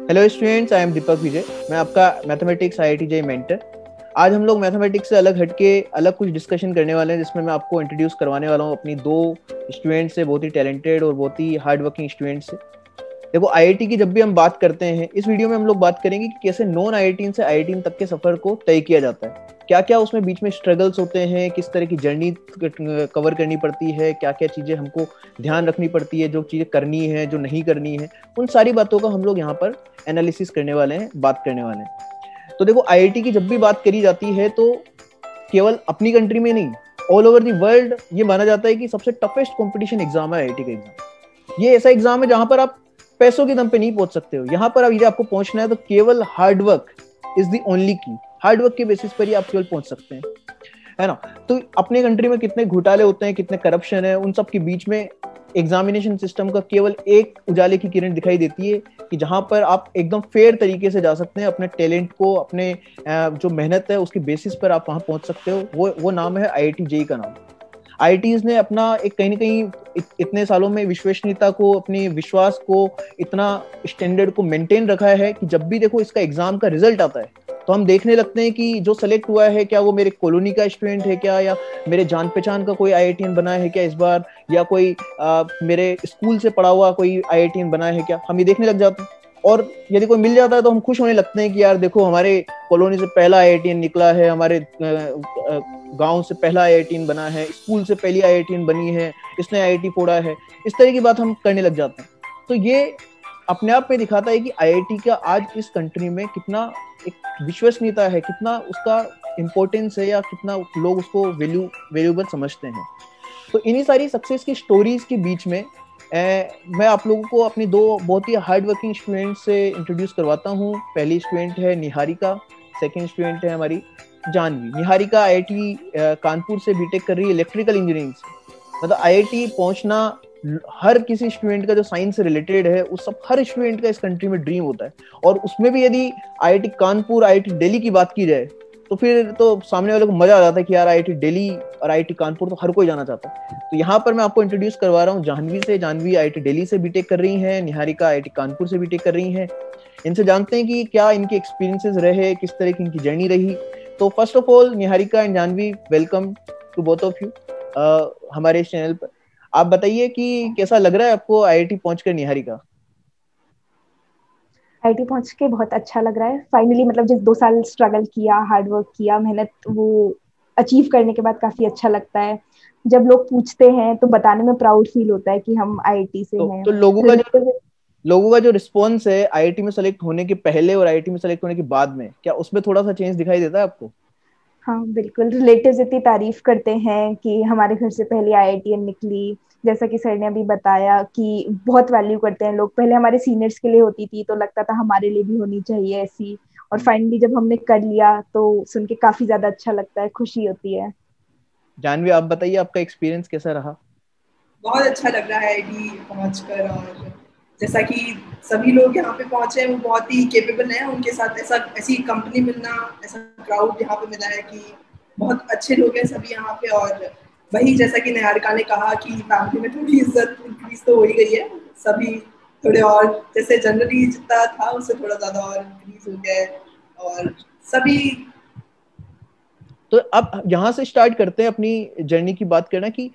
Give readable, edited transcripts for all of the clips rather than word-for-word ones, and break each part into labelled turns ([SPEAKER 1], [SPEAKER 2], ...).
[SPEAKER 1] Hello students, I am दीपक विजय। मैं आपका mathematics IIT JEE mentor. आज हम लोग मैथमेटिक्स से अलग हटके अलग कुछ डिस्कशन करने वाले हैं, जिसमें मैं आपको इंट्रोड्यूस करवाने वाला हूँ अपनी दो स्टूडेंट्स से, बहुत ही टैलेंटेड और बहुत ही हार्ड वर्किंग स्टूडेंट्स से। देखो, आईआईटी की जब भी हम बात करते हैं, इस वीडियो में हम लोग बात करेंगे कि कैसे नॉन आईआईटी से आईआईटी तक के सफर को तय किया जाता है, क्या क्या उसमें बीच में स्ट्रगल्स होते हैं, किस तरह की जर्नी कवर करनी पड़ती है, क्या क्या चीजें हमको ध्यान रखनी पड़ती है, जो चीजें करनी है जो नहीं करनी है, उन सारी बातों का हम लोग यहाँ पर एनालिसिस करने वाले हैं, बात करने वाले हैं। तो देखो, आईआईटी की जब भी बात करी जाती है तो केवल अपनी कंट्री में नहीं, ऑल ओवर दी वर्ल्ड ये माना जाता है कि सबसे टफेस्ट कंपटीशन एग्जाम है आईआईटी का एग्जाम। ये ऐसा एग्जाम है जहां पर आप पैसों के दम पे नहीं पहुंच सकते हो। यहाँ पर अब यदि आपको पहुंचना है तो केवल hard work is the only की। हार्ड वर्क के बेसिस पर ही आप केवल पहुंच सकते हैं, है ना। तो अपने कंट्री में कितने घोटाले होते हैं, कितने करप्शन है, उन सब के बीच में एग्जामिनेशन सिस्टम का केवल एक उजाले की किरण दिखाई देती है कि जहां पर आप एकदम फेयर तरीके से जा सकते हैं, अपने टैलेंट को, अपने जो मेहनत है उसके बेसिस पर आप वहां पहुंच सकते हो। वो नाम है आईआईटी जेईई का नाम। आईआईटीज ने अपना एक कहीं ना कहीं इतने सालों में विश्वसनीयता को, अपने विश्वास को, इतना स्टैंडर्ड को मेंटेन रखा है कि जब भी देखो इसका एग्जाम का रिजल्ट आता है तो हम देखने लगते हैं कि जो सेलेक्ट हुआ है, क्या वो मेरे कॉलोनी का स्टूडेंट है क्या, या मेरे जान पहचान का कोई आईआईटीएन बना है क्या इस बार, या कोई मेरे स्कूल से पढ़ा हुआ कोई आईआईटीएन बना है क्या, हम ये देखने लग जाते हैं। और यदि कोई मिल जाता है तो हम खुश होने लगते हैं कि यार देखो, हमारे कॉलोनी से पहला आईआईटीएन निकला है, हमारे गांव से पहला आईआईटीएन बना है, स्कूल से पहली आईआईटीएन बनी है, इसने आईआईटी फोड़ा है। इस तरह की बात हम करने लग जाते हैं। तो ये अपने आप में दिखाता है कि आईआईटी का आज इस कंट्री में कितना एक विश्वसनीयता है, कितना उसका इम्पोर्टेंस है, या कितना लोग उसको वैल्यूएबल समझते हैं। तो इन्हीं सारी सक्सेस की स्टोरीज के बीच में मैं आप लोगों को अपनी दो बहुत ही हार्ड वर्किंग स्टूडेंट से इंट्रोड्यूस करवाता हूँ। पहली स्टूडेंट है निहारिका, सेकंड स्टूडेंट है हमारी जानवी। निहारिका आईआईटी कानपुर से बीटेक कर रही है इलेक्ट्रिकल इंजीनियरिंग से। मतलब आईआईटी पहुंचना हर किसी स्टूडेंट का जो साइंस से रिलेटेड है, उस सब हर स्टूडेंट का इस कंट्री में ड्रीम होता है। और उसमें भी यदि आईआईटी कानपुर, आईआईटी दिल्ली की बात की जाए तो फिर तो सामने वाले को मजा आ जाता है कि यार आईआईटी दिल्ली और आईआईटी कानपुर तो हर कोई जाना चाहता है। तो यहाँ पर मैं आपको इंट्रोड्यूस करवा रहा हूँ जानवी से। जानवी आईआईटी दिल्ली से बीटेक कर रही हैं, निहारिका आईआईटी कानपुर से बीटेक कर रही हैं। इनसे जानते हैं कि क्या इनके एक्सपीरियंसेस रहे, किस तरह की इनकी जर्नी रही। तो first of all, Niharika and Janvi, welcome to both of you हमारे इस चैनल पर। आप बताइए कि कैसा लग रहा है आपको आईआईटी पहुंचकर, निहारिका।
[SPEAKER 2] आईटी पहुंच के बहुत अच्छा लग रहा है फाइनली। मतलब जिस 2 साल स्ट्रगल किया, हार्ड वर्क किया, मेहनत, वो अचीव करने के बाद काफी अच्छा लगता है। जब लोग पूछते हैं तो बताने में प्राउड फील होता है कि हम आईटी से हैं।
[SPEAKER 1] तो
[SPEAKER 2] रिलेटिव
[SPEAKER 1] लोगों का जो रिस्पॉन्स है आईआईटी में सेलेक्ट होने के पहले और आईआईटी में सेलेक्ट होने के बाद में, क्या उसमें थोड़ा सा चेंज दिखाई देता है आपको?
[SPEAKER 2] हाँ बिल्कुल, रिलेटिव्स इतनी तारीफ करते हैं कि हमारे घर से पहले आईआईटीएन निकली। जैसा कि सर ने अभी बताया कि बहुत वैल्यू करते हैं लोग। पहले हमारे सीनियर्स के लिए होती थी तो लगता था हमारे लिए भी होनी चाहिए ऐसी। और फाइनली जब हमने कर लिया तो सुन के काफी ज्यादा अच्छा लगता है, खुशी होती है।
[SPEAKER 1] जानवी, आप बताइए आपका एक्सपीरियंस कैसा रहा?
[SPEAKER 3] बहुत अच्छा लग रहा है आईटी पहुंचकर। और जैसा कि सभी लोग यहाँ पे पहुंचे हैं वो बहुत ही केपेबल हैं। उनके साथ ऐसी कंपनी मिलना, ऐसा क्राउड यहाँ पे मिला है कि बहुत अच्छे लोग हैं सभी यहाँ पे। और वही जैसा कि निहारिका ने कहा कि फैमिली में थोड़ी इज्जत इंक्रीज तो हो ही गई है। सभी थोड़े और, जैसे जनरली जितना था उससे थोड़ा ज्यादा और इंक्रीज हो गया है। और सभी
[SPEAKER 1] तो अब यहाँ से स्टार्ट करते हैं अपनी जर्नी की बात करना कि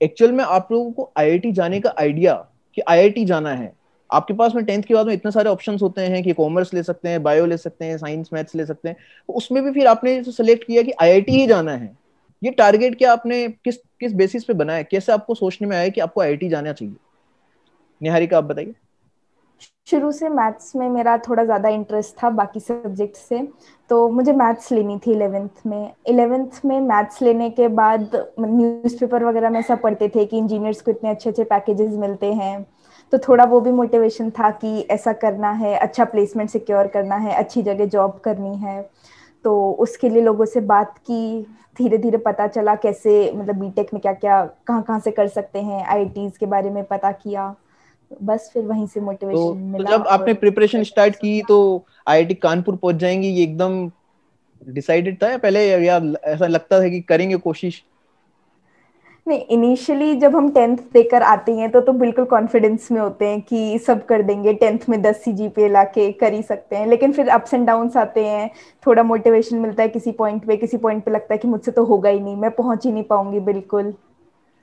[SPEAKER 1] एक्चुअल में आप लोगों को आईआईटी जाने का आइडिया कि आईआईटी जाना है। आपके पास में 10th के बाद में इतने सारे ऑप्शंस होते हैं कि कॉमर्स ले सकते हैं, बायो ले सकते हैं, साइंस मैथ्स ले सकते हैं। तो उसमें भी फिर आपने सेलेक्ट किया कि आईआईटी ही जाना है। ये टारगेट क्या आपने किस किस बेसिस पे बनाया, कैसे आपको सोचने में आया कि आपको आईआईटी जाना चाहिए? निहारिका, आप बताइए।
[SPEAKER 2] शुरू से मैथ्स में मेरा थोड़ा ज़्यादा इंटरेस्ट था बाकी सब्जेक्ट से। तो मुझे मैथ्स लेनी थी 11th में मैथ्स लेने के बाद न्यूज़पेपर वगैरह में सब पढ़ते थे कि इंजीनियर्स को इतने अच्छे अच्छे पैकेजेस मिलते हैं। तो थोड़ा वो भी मोटिवेशन था कि ऐसा करना है, अच्छा प्लेसमेंट सिक्योर करना है, अच्छी जगह जॉब करनी है। तो उसके लिए लोगों से बात की, धीरे धीरे पता चला कैसे, मतलब बीटेक में क्या क्या कहाँ कहाँ से कर सकते हैं, आईआईटीज के बारे में पता किया। बस फिर वहीं से मोटिवेशन
[SPEAKER 1] तो
[SPEAKER 2] मिला
[SPEAKER 1] जब आपने
[SPEAKER 2] और
[SPEAKER 1] प्रिपरेशन स्टार्ट की तो आईआईटी कानपुर पहुंच जाएंगे, ये एकदम डिसाइडेड था या पहले, या ऐसा लगता था कि करेंगे कोशिश?
[SPEAKER 2] नहीं, इनिशियली जब हम 10th देकर आते हैं तो बिल्कुल कॉन्फिडेंस में होते हैं कि सब कर देंगे, 10th में 10 CGPA लाके कर ही सकते हैं। लेकिन फिर अप्स एंड डाउन्स आते हैं, थोड़ा मोटिवेशन मिलता है किसी पॉइंट पे लगता है कि मुझसे तो होगा ही नहीं, मैं पहुंच ही नहीं पाऊंगी बिल्कुल।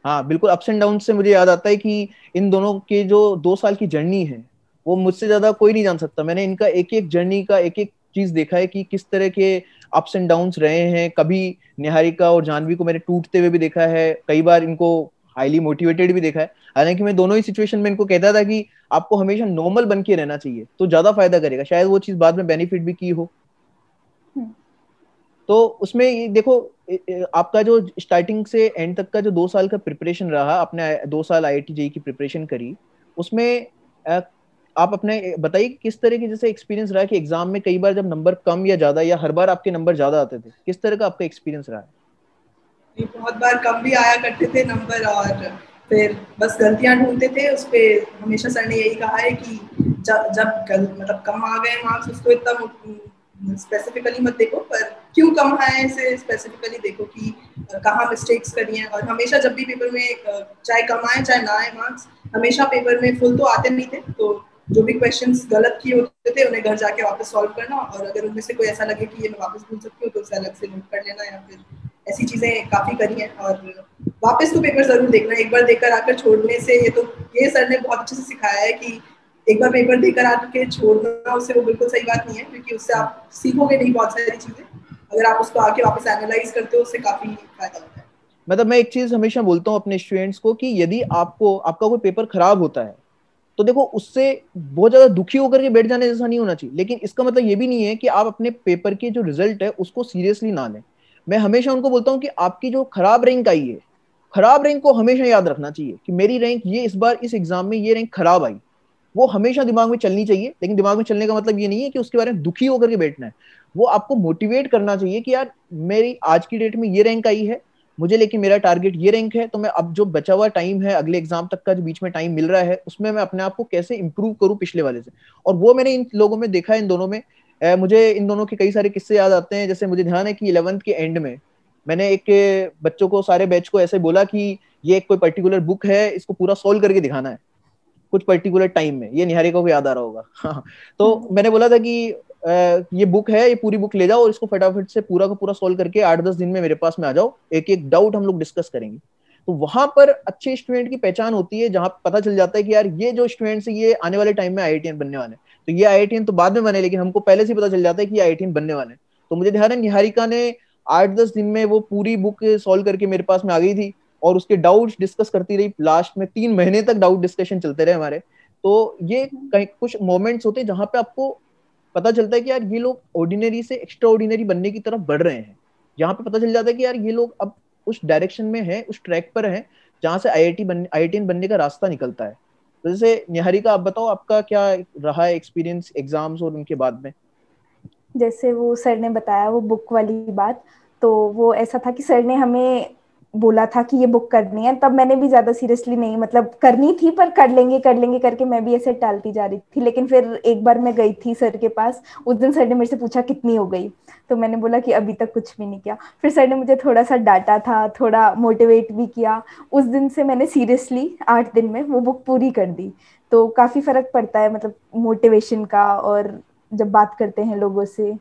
[SPEAKER 1] हाँ बिल्कुल, अप्स एंड डाउन से मुझे याद आता है कि इन दोनों के जो 2 साल की जर्नी है वो मुझसे ज्यादा कोई नहीं जान सकता। मैंने इनका एक एक जर्नी का एक एक चीज देखा है कि किस तरह के अप्स एंड डाउन्स रहे हैं। कभी निहारिका और जानवी को मैंने टूटते हुए भी देखा है, कई बार इनको हाईली मोटिवेटेड भी देखा है। हालांकि मैं दोनों ही सिचुएशन में इनको कहता था कि आपको हमेशा नॉर्मल बन के रहना चाहिए तो ज्यादा फायदा करेगा, शायद वो चीज बाद में बेनिफिट भी की हो। तो उसमें ये देखो, आपका जो स्टार्टिंग से एंड तक का जो 2 साल का प्रिपरेशन रहा, आपने 2 साल IIT जेई की प्रिपरेशन करी, उसमें अ, आप अपने बताइए कि किस तरह की जैसे एक्सपीरियंस रहा कि एग्जाम में कई बार जब नंबर कम या ज्यादा या हर बार आपके नंबर ज्यादा आते थे, किस तरह का आपका एक्सपीरियंस रहा है?
[SPEAKER 3] बहुत बार कम भी आया करते थे नंबर, और फिर बस गलतियां ढूंढते थे उस पे। हमेशा सर ने यही कहा है कि मतलब कम आ गए मार्क्स, उसको इतना स्पेसिफिकली मत देखो, पर क्यों कम आए इसे स्पेसिफिकली देखो कि कहाँ मिस्टेक्स करी हैं। और हमेशा जब भी पेपर में चाहे कम आए चाहे ना आए मार्क्स, हमेशा पेपर में फुल तो आते नहीं थे, तो जो भी क्वेश्चंस गलत किए होते थे उन्हें घर जाके वापस सॉल्व करना, और अगर उनमें से कोई ऐसा लगे कि ये मैं वापस भूल सकती हूँ तो उसे अलग से नोट कर लेना, या फिर ऐसी चीजें काफी करी हैं। और वापस तो पेपर जरूर देखना, एक बार देखकर आकर छोड़ने से, ये सर ने बहुत अच्छे से सिखाया है कि एक बार पेपर देकर आके छोड़ना उससे वो बिल्कुल सही बात नहीं है, क्योंकि उससे आप सीखोगे नहीं बहुत सारी चीजें। अगर आप उसको आके वापस एनालाइज करते हो उससे काफी फायदा होता है।
[SPEAKER 1] मतलब मैं एक चीज हमेशा बोलता हूँ अपने स्टूडेंट्स को कि यदि आपका कोई पेपर खराब होता है तो देखो उससे बहुत ज्यादा दुखी होकर के बैठ जाने जैसा नहीं होना चाहिए, लेकिन इसका मतलब ये भी नहीं है कि आप अपने पेपर के जो रिजल्ट है उसको सीरियसली ना लें। मैं हमेशा उनको बोलता हूँ कि आपकी जो खराब रैंक आई है, खराब रैंक को हमेशा याद रखना चाहिए कि मेरी रैंक ये इस बार इस एग्जाम में ये रैंक खराब आई। वो हमेशा दिमाग में चलनी चाहिए, लेकिन दिमाग में चलने का मतलब ये नहीं है कि उसके बारे में दुखी होकर के बैठना है। वो आपको मोटिवेट करना चाहिए कि यार मेरी आज की डेट में ये रैंक आई है, मुझे लेकिन मेरा टारगेट ये रैंक है, तो मैं अब जो बचा हुआ टाइम है अगले एग्जाम तक का जो बीच में टाइम मिल रहा है उसमें मैं अपने आप को कैसे इंप्रूव करूं पिछले वाले से। और वो मैंने इन लोगों में देखा है, इन दोनों में। मुझे इन दोनों के कई सारे किस्से याद आते हैं। जैसे मुझे ध्यान है कि 11th के एंड में मैंने एक बच्चों को, सारे बैच को ऐसे बोला कि ये एक कोई पर्टिकुलर बुक है, इसको पूरा सोल्व करके दिखाना है कुछ पर्टिकुलर टाइम में। ये निहारिका को याद आ रहा होगा। हाँ, तो मैंने बोला था कि ये बुक है, ये पूरी बुक ले जाओ और इसको फटाफट से पूरा का पूरा सोल्व करके 8-10 दिन में मेरे पास में आ जाओ, एक एक डाउट हम लोग डिस्कस करेंगे। तो वहां पर अच्छे स्टूडेंट की पहचान होती है, जहां पता चल जाता है कि यार ये जो स्टूडेंट्स है ये आने वाले टाइम में IITian बनने वाले हैं। तो ये IITian तो बाद में बने, लेकिन हमको पहले से ही पता चल जाता है कि ये IITian बनने वाले हैं। तो मुझे ध्यान है निहारिका ने 8-10 दिन में वो पूरी बुक सॉल्व करके मेरे पास में आ गई थी, और उसके डाउट्स डिस्कस करती रही। लास्ट में 3 महीने तक डाउट डिस्कशन चलते रहे हमारे। तो ये कहीं कुछ मोमेंट्स होते हैं जहां पे आपको पता चलता है कि यार ये लोग ऑर्डिनरी से एक्स्ट्रा ऑर्डिनरी बनने की तरफ बढ़ रहे हैं। यहाँ पे पता चल जाता है कि यार ये लोग अब उस डायरेक्शन में है, उस ट्रैक पर है जहां से IITian बनने का रास्ता निकलता है। तो जैसे निहारिका, आप बताओ आपका क्या रहा है एक्सपीरियंस एग्जाम्स और उनके बाद में?
[SPEAKER 2] जैसे वो सर ने बताया वो बुक वाली बात, तो वो ऐसा था कि सर ने हमें बोला था कि ये बुक करनी है, तब मैंने भी ज्यादा सीरियसली नहीं, मतलब करनी थी पर कर लेंगे करके मैं भी ऐसे टालती जा रही थी। लेकिन फिर एक बार मैं गई थी सर के पास, उस दिन सर ने मेरे से पूछा कितनी हो गई, तो मैंने बोला कि अभी तक कुछ भी नहीं किया। फिर सर ने मुझे थोड़ा सा डांटा था, थोड़ा मोटिवेट भी किया। उस दिन से मैंने सीरियसली 8 दिन में वो बुक पूरी कर दी। तो काफी फर्क पड़ता है मतलब मोटिवेशन का, और जब बात करते हैं लोगों से।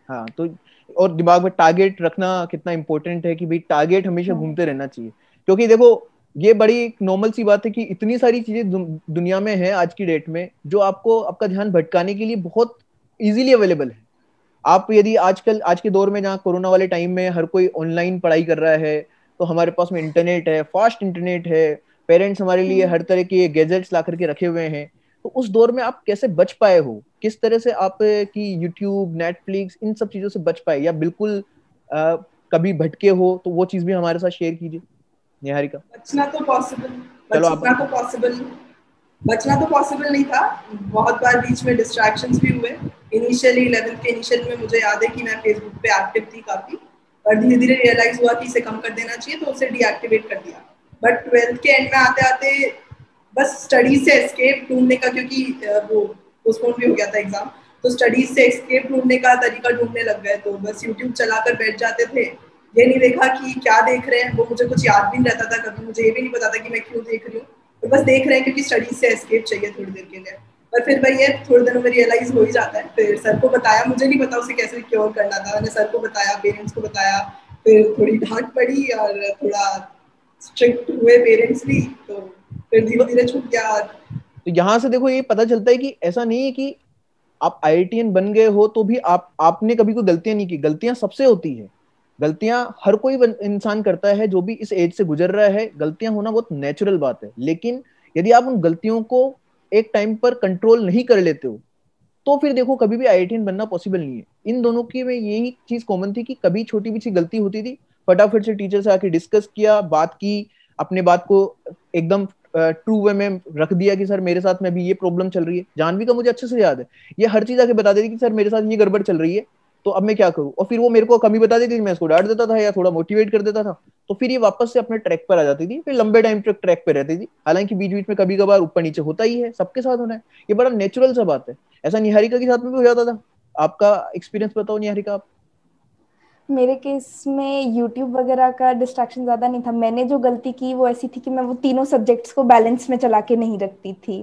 [SPEAKER 1] हाँ, तो और दिमाग में टारगेट रखना कितना इंपॉर्टेंट है कि भाई टारगेट हमेशा
[SPEAKER 2] हाँ।
[SPEAKER 1] घूमते रहना चाहिए। क्योंकि देखो ये बड़ी नॉर्मल सी बात है कि इतनी सारी चीजें दुनिया में है आज की डेट में जो आपको आपका ध्यान भटकाने के लिए बहुत इजीली अवेलेबल है। आप यदि आजकल आज के दौर में जहाँ कोरोना वाले टाइम में हर कोई ऑनलाइन पढ़ाई कर रहा है, तो हमारे पास में इंटरनेट है, फास्ट इंटरनेट है, पेरेंट्स हमारे लिए हर तरह के गैजेट्स ला करके रखे हुए हैं। तो उस दौर में आप कैसे बच पाए हो, किस तरह से आप की यूट्यूब, नेटफ्लिक्स, इन सब चीजों से बच पाए, या बिल्कुल अ, कभी भटके हो तो वो चीज भी हमारे साथ शेयर कीजिए निहारिका।
[SPEAKER 3] बचना तो पॉसिबल
[SPEAKER 1] चलो आप।
[SPEAKER 3] बचना तो पॉसिबल बचना तो पॉसिबल नहीं था। बहुत बार बीच में डिस्ट्रैक्शंस भी हुए। इनिशियली 11th के इनिशियल में मुझे याद है कि मैं फेसबुक पे एक्टिव थी काफी, और धीरे धीरे रियलाइज हुआ कि इसे कम कर देना चाहिए, तो उसे डीएक्टिवेट कर दिया। बट 12th के एंड में आते आते बस स्टडीज से एस्केप ढूंढने का, क्योंकि वो पोस्टपोन भी हो गया था एग्जाम, तो स्टडीज से एस्केप ढूंढने का तरीका ढूंढने लग गए। तो बस यूट्यूब चलाकर बैठ जाते थे, ये नहीं देखा कि क्या देख रहे हैं, वो मुझे कुछ याद भी नहीं रहता था, कभी मुझे ये भी नहीं पता था कि मैं क्यों देख रही हूँ, तो बस देख रहे हैं क्योंकि स्टडीज से एस्केप चाहिए थोड़ी देर के लिए। पर फिर वही है, थोड़े दिनों में रियलाइज हो ही जाता है। फिर सर को बताया, मुझे नहीं पता उसे कैसे क्योर करना था, मैंने सर को बताया, पेरेंट्स को बताया, फिर थोड़ी डांट पड़ी और थोड़ा स्ट्रिक्ट हुए पेरेंट्स भी, तो फिर धीरे धीरे छूट गया। और
[SPEAKER 1] तो यहाँ से देखो ये पता चलता है कि ऐसा नहीं है कि आप आईआईटीएन बन गए हो तो भी आपने कभी कोई गलतियां नहीं की। गलतियां सबसे होती है, गलतियां हर कोई इंसान करता है जो भी इस एज से गुजर रहा है। गलतियां होना बहुत नेचुरल बात है, लेकिन यदि आप उन गलतियों को एक टाइम पर कंट्रोल नहीं कर लेते हो तो फिर देखो कभी भी आईआईटीएन बनना पॉसिबल नहीं है। इन दोनों की में यही चीज कॉमन थी कि कभी छोटी भी सी गलती होती थी, फटाफट से टीचर से आके डिस्कस किया, बात की, अपने बात को एकदम ट्रू वे में रख दिया कि सर मेरे साथ में अभी ये प्रॉब्लम चल रही है। जानवी का मुझे अच्छे से याद है, ये हर चीज आके बता देती कि सर मेरे साथ ये गड़बड़ चल रही है, तो अब मैं क्या करूं। और फिर वो मेरे को कमी बता देती थी, मैं इसको डांट देता था या थोड़ा मोटिवेट कर देता था, तो फिर ये वापस से अपने ट्रैक पर आ जाती थी, फिर लंबे टाइम तक ट्रैक पे रहती थी। हालांकि बीच बीच में कभी कभार ऊपर नीचे होता ही है, सबके साथ होना है, ये बड़ा नेचुरल सा बात है। ऐसा निहारिका के साथ में भी हो जाता था। आपका एक्सपीरियंस बताओ निहारिका आप।
[SPEAKER 2] मेरे केस में यूट्यूब वगैरह का डिस्ट्रैक्शन ज्यादा नहीं था। मैंने जो गलती की वो ऐसी थी कि मैं वो तीनों सब्जेक्ट्स को बैलेंस में चला के नहीं रखती थी।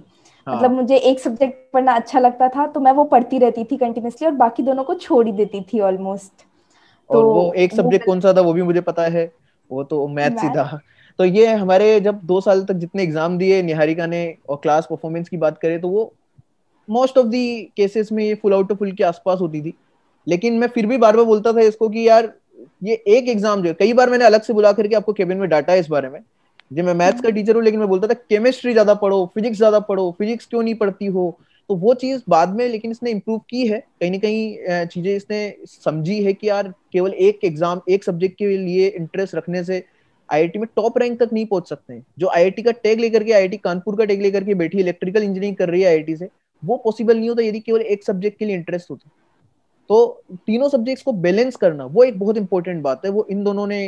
[SPEAKER 2] मतलब
[SPEAKER 1] हाँ,
[SPEAKER 2] मुझे एक सब्जेक्ट पढ़ना अच्छा लगता था तो मैं वो पढ़ती रहती थी कंटिन्यूसली, और बाकी दोनों को छोड़ ही देती थी ऑलमोस्ट। तो
[SPEAKER 1] और वो एक
[SPEAKER 2] वो
[SPEAKER 1] सब्जेक्ट कौन सा था वो भी मुझे पता है, वो तो मैथ्स ही
[SPEAKER 2] मैथ।
[SPEAKER 1] था। तो ये हमारे जब 2 साल तक जितने एग्जाम दिए निहारिका ने, और क्लास परफॉर्मेंस की बात करें तो वो मोस्ट ऑफ दी केसेस में ये फुल आउट ऑफ फुल के आसपास होती थी। लेकिन मैं फिर भी बार बार बोलता था इसको कि यार ये एक एग्जाम जो है, कई बार मैंने अलग से बुला करके आपको केबिन में डांटा है इस बारे में। जी मैं मैथ्स का टीचर हूँ, लेकिन मैं बोलता था केमिस्ट्री ज्यादा पढ़ो, फिजिक्स ज्यादा पढ़ो, फिजिक्स क्यों नहीं पढ़ती हो। तो वो चीज बाद में लेकिन इसने इम्प्रूव की है, कहीं ना कहीं चीजें इसने समझी है कि यार केवल एक एग्जाम एक सब्जेक्ट के लिए इंटरेस्ट रखने से आईआईटी में टॉप रैंक तक नहीं पहुंच सकते हैं। जो आईआईटी का टैग लेकर के, आईआईटी कानपुर का टैग लेकर के बैठी इलेक्ट्रिकल इंजीनियरिंग कर रही है आईआईटी से, वो पॉसिबल नहीं होता यदि केवल एक सब्जेक्ट के लिए इंटरेस्ट होता। तो तीनों सब्जेक्ट्स को बैलेंस करना वो एक बहुत इंपॉर्टेंट बात है। वो इन दोनों ने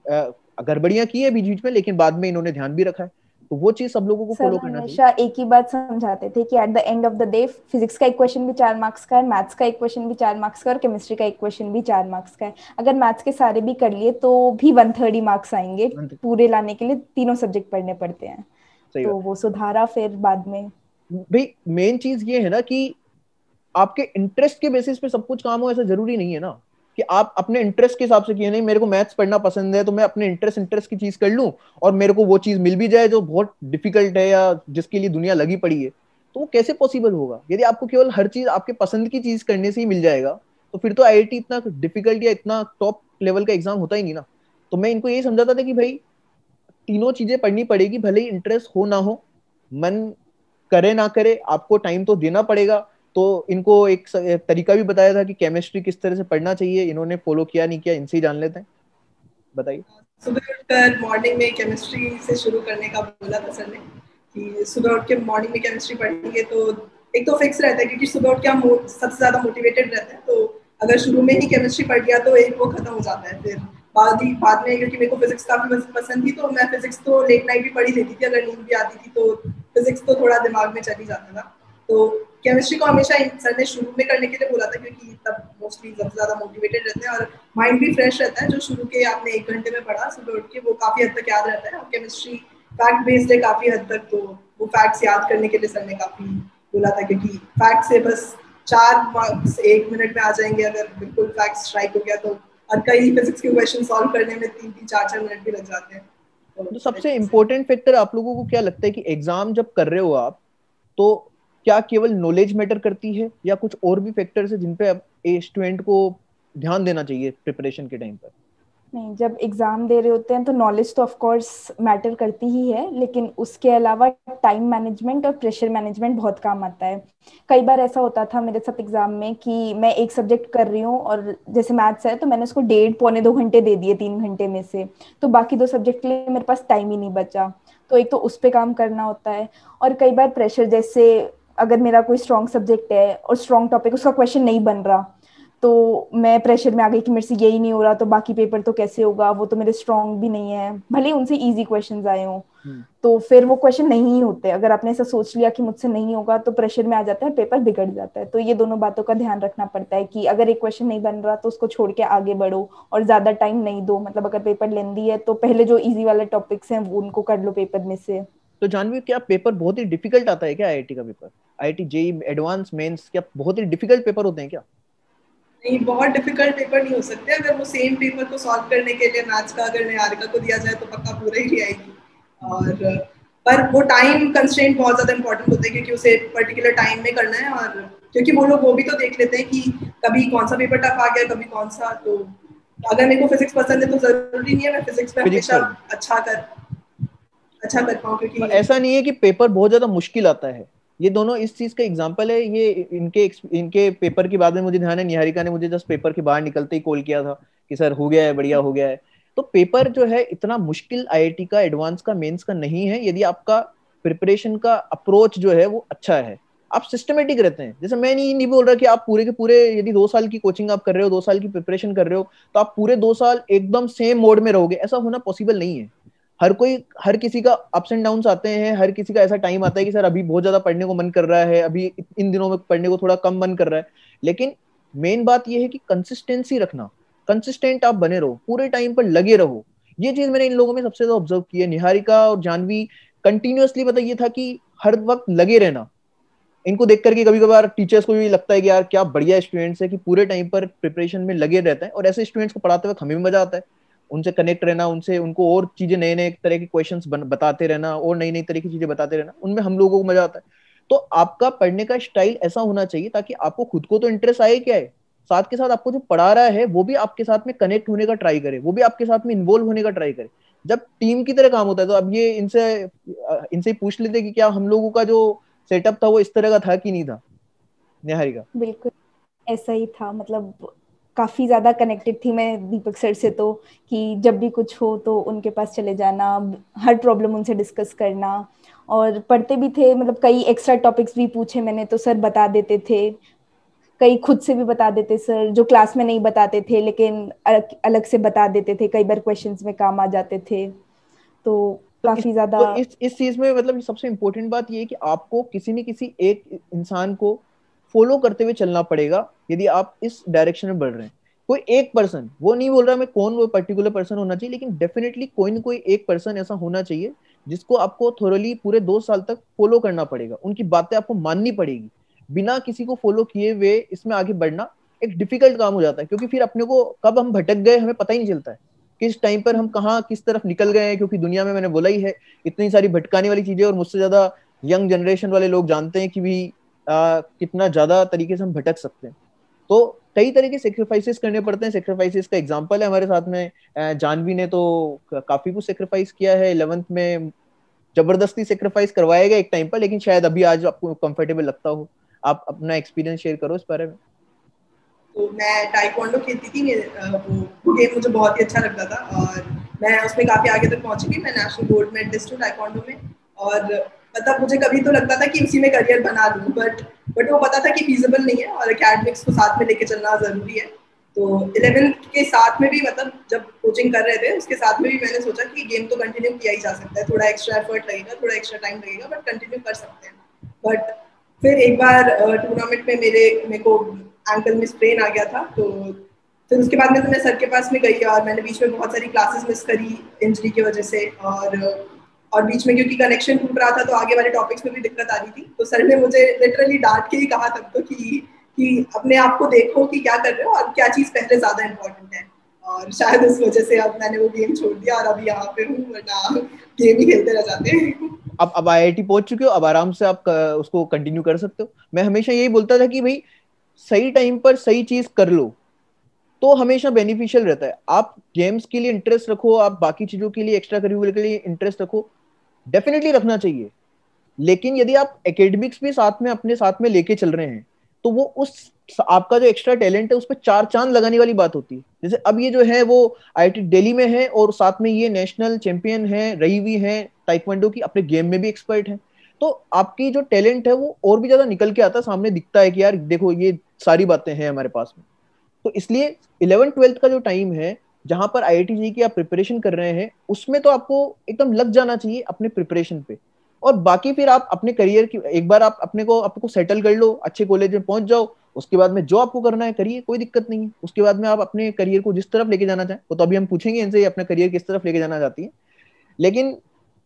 [SPEAKER 1] गड़बड़ियां की है बीच बीच में, लेकिन बाद में इन्होंने ध्यान भी रखा है, तो वो चीज सब लोगों को
[SPEAKER 2] सर
[SPEAKER 1] फॉलो करना चाहिए।
[SPEAKER 2] हमेशा एक ही बात समझाते थे कि at the end of the day physics का एक क्वेश्चन भी 4 मार्क्स का है, मैथ्स का एक क्वेश्चन भी 4 मार्क्स का है, और केमिस्ट्री का एक क्वेश्चन भी 4 मार्क्स का है। अगर मैथ्स के सारे भी कर लिए तो भी 1/3 ही मार्क्स आएंगे। पूरे लाने के लिए तीनों सब्जेक्ट पढ़ने पड़ते हैं।
[SPEAKER 1] सही
[SPEAKER 2] तो
[SPEAKER 1] बात।
[SPEAKER 2] वो सुधारा फिर बाद में।
[SPEAKER 1] भाई मेन चीज ये है ना कि आपके इंटरेस्ट के बेसिस पे सब कुछ काम हो, ऐसा जरूरी नहीं है ना कि आप अपने इंटरेस्ट के हिसाब से किए। नहीं मेरे को मैथ्स पढ़ना पसंद है तो मैं अपने इंटरेस्ट की चीज कर लूं और मेरे को वो चीज मिल भी जाए जो बहुत डिफिकल्ट है या जिसके लिए दुनिया लगी पड़ी है, तो वो कैसे पॉसिबल होगा। यदि आपको केवल हर चीज आपके पसंद की चीज करने से ही मिल जाएगा तो फिर तो आईआईटी इतना डिफिकल्ट या इतना टॉप लेवल का एग्जाम होता ही नहीं ना। तो मैं इनको यही समझाता था कि भाई तीनों चीजें पढ़नी पड़ेगी, भले ही इंटरेस्ट हो ना हो, मन करे ना करे, आपको टाइम तो देना पड़ेगा। तो इनको एक तरीका भी बताया था कि केमिस्ट्री किस तरह से पढ़ना चाहिए, इन्होंने फॉलो किया नहीं किया इनसे ही जान लेते हैं। बताइए।
[SPEAKER 3] सुबह उठकर मॉर्निंग में केमिस्ट्री से शुरू करने का बोला था सर ने कि सुबह उठ के मॉर्निंग में केमिस्ट्री पढ़ेंगे तो एक तो फिक्स रहता है, क्योंकि सुबह उठ के हम सबसे ज्यादा मोटिवेटेड रहते हैं। तो अगर शुरू में ही केमिस्ट्री पढ़ लिया तो एक वो खत्म हो जाता है। फिर बाद में क्योंकि मेरे को फिजिक्स काफी पसंद थी, तो मैं फिजिक्स तो लेट नाइट भी पढ़ ही लेती थी, अगर नींद भी आती थी तो फिजिक्स तो थोड़ा दिमाग में चल ही जाता था। तो केमिस्ट्री को हमेशा सर ने शुरू में करने के लिए बोला था, क्योंकि तब मोस्टली सबसे ज्यादा मोटिवेटेड रहते हैं और माइंड भी फ्रेश रहता है। जो शुरू के आपने 1 घंटे में पढ़ा सुबह उठ के, वो काफी हद तक याद रहता है। और केमिस्ट्री फैक्ट बेस्ड है काफी हद तक, तो वो फैक्ट्स याद करने के लिए सर ने काफी बोला था, क्योंकि फैक्ट से बस 4 मार्क्स 1 मिनट में आ जाएंगे अगर बिल्कुल फैक्ट स्ट्राइक हो गया तो। और कई फिजिक्स के क्वेश्चन सॉल्व करने में 3-3 4-4 मिनट भी लग जाते हैं।
[SPEAKER 1] तो सबसे इम्पोर्टेंट फैक्टर आप लोगों को क्या लगता है कि एग्जाम जब कर रहे हो आप, तो क्या केवल नॉलेज मैटर करती है या कुछ और भी फैक्टर्स है जिन पे अब स्टूडेंट को ध्यान देना चाहिए प्रिपरेशन के टाइम पर।
[SPEAKER 2] नहीं, जब एग्जाम दे रहे होते हैं तो नॉलेज तो ऑफ कोर्स मैटर करती ही है, लेकिन उसके अलावा टाइम मैनेजमेंट और प्रेशर मैनेजमेंट बहुत काम आता है। कई बार ऐसा होता था मेरे साथ एग्जाम में कि मैं एक सब्जेक्ट कर रही हूँ और जैसे मैथ्स है तो मैंने उसको 1.5 पौने 2 घंटे दे दिए 3 घंटे में से, तो बाकी 2 सब्जेक्ट के लिए मेरे पास टाइम ही नहीं बचा। तो एक तो उस पर काम करना होता है। और कई बार प्रेशर, जैसे अगर मेरा कोई स्ट्रॉन्ग सब्जेक्ट है और स्ट्रॉन्ग टॉपिक उसका क्वेश्चन नहीं बन रहा, तो मैं प्रेशर में आ गई कि मेरे से यही नहीं हो रहा तो बाकी पेपर तो कैसे होगा, वो तो मेरे स्ट्रॉन्ग भी नहीं है, भले ही उनसे इजी क्वेश्चंस आए हों। तो फिर वो क्वेश्चन नहीं होते, अगर आपने ऐसा सोच लिया कि मुझसे नहीं होगा तो प्रेशर में आ जाता है, पेपर बिगड़ जाता है। तो ये दोनों बातों का ध्यान रखना पड़ता है कि अगर एक क्वेश्चन नहीं बन रहा तो उसको छोड़ के आगे बढ़ो और ज्यादा टाइम नहीं दो। मतलब अगर पेपर लेंदी है तो पहले जो इजी वाले टॉपिक्स हैं वो उनको कर लो पेपर में से।
[SPEAKER 1] तो जानवी, क्या पेपर बहुत ही डिफिकल्ट आता है क्या आईआईटी का पेपर? आईआईटी जेई एडवांस मेंस क्या बहुत ही डिफिकल्ट पेपर होते हैं क्या?
[SPEAKER 3] नहीं, बहुत डिफिकल्ट पेपर नहीं हो सकते। अगर वो सेम पेपर को सॉल्व करने के लिए मैथ्स का अगर निहारिका को दिया जाए तो पक्का पूरा ही ले आएगी। और पर वो टाइम कंस्ट्रेंट बहुत ज्यादा इंपॉर्टेंट होता है क्योंकि उसे पर्टिकुलर टाइम में करना है। और क्योंकि वो लोग वो भी तो देख लेते हैं कि कभी कौन सा पेपर टफ आ गया, कभी कौन सा। तो अगर मेरे को फिजिक्स पसंद है तो जरूरी नहीं है मैं फिजिक्स में
[SPEAKER 1] फिजिक्स
[SPEAKER 3] हमेशा
[SPEAKER 1] कर दूं?
[SPEAKER 3] अच्छा कर पाऊँ,
[SPEAKER 1] तो
[SPEAKER 3] क्योंकि
[SPEAKER 1] ऐसा नहीं है कि पेपर बहुत ज्यादा मुश्किल आता है। ये दोनों इस चीज का एग्जांपल है। ये इनके पेपर के बाद में मुझे ध्यान है, निहारिका ने मुझे जस्ट पेपर के बाहर निकलते ही कॉल किया था कि सर हो गया है, बढ़िया हो गया है। तो पेपर जो है इतना मुश्किल आईआईटी का एडवांस का मेंस का नहीं है, यदि आपका प्रिपरेशन का अप्रोच जो है वो अच्छा है, आप सिस्टमेटिक रहते हैं। जैसे मैं नहीं बोल रहा कि आप पूरे के पूरे, यदि 2 साल की कोचिंग आप कर रहे हो, 2 साल की प्रिपरेशन कर रहे हो, तो आप पूरे 2 साल एकदम सेम मोड में रहोगे, ऐसा होना पॉसिबल नहीं है। हर किसी का अप्स एंड डाउन्स आते हैं। हर किसी का ऐसा टाइम आता है कि सर अभी बहुत ज्यादा पढ़ने को मन कर रहा है, अभी इन दिनों में पढ़ने को थोड़ा कम मन कर रहा है। लेकिन मेन बात यह है कि कंसिस्टेंसी रखना, कंसिस्टेंट आप बने रहो, पूरे टाइम पर लगे रहो। ये चीज मैंने इन लोगों में सबसे ज्यादा ऑब्जर्व की है। निहारिका और जानवी कंटिन्यूअसली, मतलब ये था कि हर वक्त लगे रहना। इनको देख करके कभी कभार टीचर्स को भी लगता है कि यार क्या बढ़िया स्टूडेंट्स है कि पूरे टाइम पर प्रिपरेशन में लगे रहते हैं। और ऐसे स्टूडेंट्स को पढ़ाते वक्त हमें भी मजा आता है, उनसे कनेक्ट रहना, उनसे उनको और चीजें, नए नए तरह के क्वेश्चंस बताते रहना और नई नई तरह की चीजें बताते रहना, उनमें हम लोगों को मजा आता है। तो आपका पढ़ने का स्टाइल ऐसा होना चाहिए ताकि आपको खुद को तो इंटरेस्ट आए, क्या है, साथ के साथ आपको जो पढ़ा रहा है वो भी आपके साथ में कनेक्ट होने का ट्राई करे, वो भी आपके साथ में इन्वॉल्व होने का ट्राई करे। जब टीम की तरह काम होता है तो अब ये इनसे इनसे पूछ लेते कि क्या हम लोगों का जो सेटअप था वो इस तरह का था कि नहीं था, निहारिका?
[SPEAKER 2] बिल्कुल ऐसा ही था। मतलब काफी ज्यादा कनेक्टेड थी मैं दीपक सर से, तो कि जब भी कुछ हो तो उनके पास चले जाना, हर प्रॉब्लम उनसे डिस्कस करना। और पढ़ते भी थे, मतलब कई एक्स्ट्रा टॉपिक्स भी पूछे मैंने तो सर बता देते थे, कई खुद से भी बता देते सर, जो क्लास में नहीं बताते थे लेकिन अलग अलग से बता देते थे, कई बार क्वेश्चंस में काम आ जाते थे। तो
[SPEAKER 1] तो
[SPEAKER 2] काफी ज्यादा।
[SPEAKER 1] इस चीज में मतलब सबसे इंपॉर्टेंट बात ये है कि आपको किसी न किसी एक इंसान को फॉलो करते हुए चलना पड़ेगा यदि आप इस डायरेक्शन में बढ़ रहे हैं। कोई एक पर्सन, वो नहीं बोल रहा मैं कौन वो पर्टिकुलर पर्सन होना चाहिए, लेकिन डेफिनेटली कोई ना कोई एक पर्सन ऐसा होना चाहिए जिसको आपको थोरली पूरे 2 साल तक फॉलो करना पड़ेगा, उनकी बातें आपको माननी पड़ेगी। बिना किसी को फॉलो किए हुए इसमें आगे बढ़ना एक डिफिकल्ट काम हो जाता है, क्योंकि फिर अपने को कब हम भटक गए हमें पता ही नहीं चलता है, किस टाइम पर हम कहाँ किस तरफ निकल गए हैं। क्योंकि दुनिया में, मैंने बोला ही है, इतनी सारी भटकाने वाली चीजें, और मुझसे ज्यादा यंग जनरेशन वाले लोग जानते हैं कि भी कितना ज्यादा तरीके से हम भटक सकते हैं। तो कई तरह के सेक्रीफाइसेस करने पड़ते हैं। सेक्रीफाइसेस का एग्जांपल है हमारे साथ में जानवी ने तो काफी कुछ सेक्रीफाइस किया है 11th में, जबरदस्ती सेक्रीफाइस करवाएगा एक टाइम पर, लेकिन शायद अभी आज आपको कंफर्टेबल लगता हो। आप अपना एक्सपीरियंस शेयर करो इस बारे में।
[SPEAKER 3] तो मैं टाइकोंडो खेलती थी। वो गेम मुझे बहुत ही अच्छा लगता था और मैं उसमें काफी आगे तक पहुंची थी। मैं नेशनल गोल्ड मेडलिस्ट हूँ टाइकोंडो में। और मतलब मुझे कभी तो लगता था कि उसी में करियर बना लूँ, बट वो पता था कि फीजिबल नहीं है और एकेडमिक्स को साथ में लेके चलना जरूरी है। तो 11th के साथ में भी, मतलब जब कोचिंग कर रहे थे उसके साथ में भी मैंने सोचा कि गेम तो कंटिन्यू किया ही जा सकता है, थोड़ा एक्स्ट्रा एफर्ट लगेगा, थोड़ा एक्स्ट्रा टाइम लगेगा, बट कंटिन्यू कर सकते हैं। बट फिर एक बार टूर्नामेंट में मेरे को एंकल में स्ट्रेन आ गया था। तो फिर उसके बाद में तो मैं सर के पास में गई और मैंने बीच में बहुत सारी क्लासेस मिस करी इंजरी की वजह से। और बीच में क्योंकि कनेक्शन टूट रहा था तो आगे वाले टॉपिक्स में भी दिक्कत आ रही थी। तो सर ने मुझे लिटरली डांट के ही कहा तब तो कि अपने आप को देखो कि क्या कर रहे हो और क्या चीज़ पहले ज़्यादा इम्पोर्टेंट है। और शायद उस वजह से अब मैंने वो गेम छोड़ दिया और अभी यहाँ पे हूँ, वरना गेम ही खेलते रह जाते हैं।
[SPEAKER 1] अब आईआईटी पहुंच चुके हो, अब आराम से आप उसको कंटिन्यू कर सकते हो। मैं हमेशा यही बोलता था कि भाई सही टाइम पर सही चीज कर लो तो हमेशा बेनिफिशियल रहता है। आप गेम्स के लिए इंटरेस्ट रखो, आप बाकी चीजों के लिए, एक्स्ट्रा करिकुलर के लिए इंटरेस्ट रखो, डेफिनेटली रखना चाहिए। लेकिन यदि आप एकेडमिक्स भी साथ में अपने साथ में लेके चल रहे हैं तो वो उस आपका जो एक्स्ट्रा टैलेंट है उस पर चार चांद लगाने वाली बात होती है। जैसे अब ये जो है वो आईआईटी दिल्ली में है और साथ में ये नेशनल चैंपियन है, रही हुई है ताइक्वांडो की, अपने गेम में भी एक्सपर्ट है। तो आपकी जो टैलेंट है वो और भी ज्यादा निकल के आता है, सामने दिखता है कि यार देखो ये सारी बातें हैं हमारे पास में। तो इसलिए 11th-12th का जो टाइम है जहां पर IIT JEE की आप प्रिपरेशन कर रहे हैं, उसमें तो आपको एकदम लग जाना चाहिए अपने प्रिपरेशन पे। और बाकी फिर आप अपने करियर की एक बार आप अपने को आपको सेटल कर लो, अच्छे कॉलेज में पहुंच जाओ, उसके बाद में जो आपको करना है करिए, कोई दिक्कत नहीं है। उसके बाद में आप अपने करियर को जिस तरफ लेके जाना चाहें, वो तो अभी हम पूछेंगे इनसे अपना करियर किस तरफ लेके जाना चाहती है। लेकिन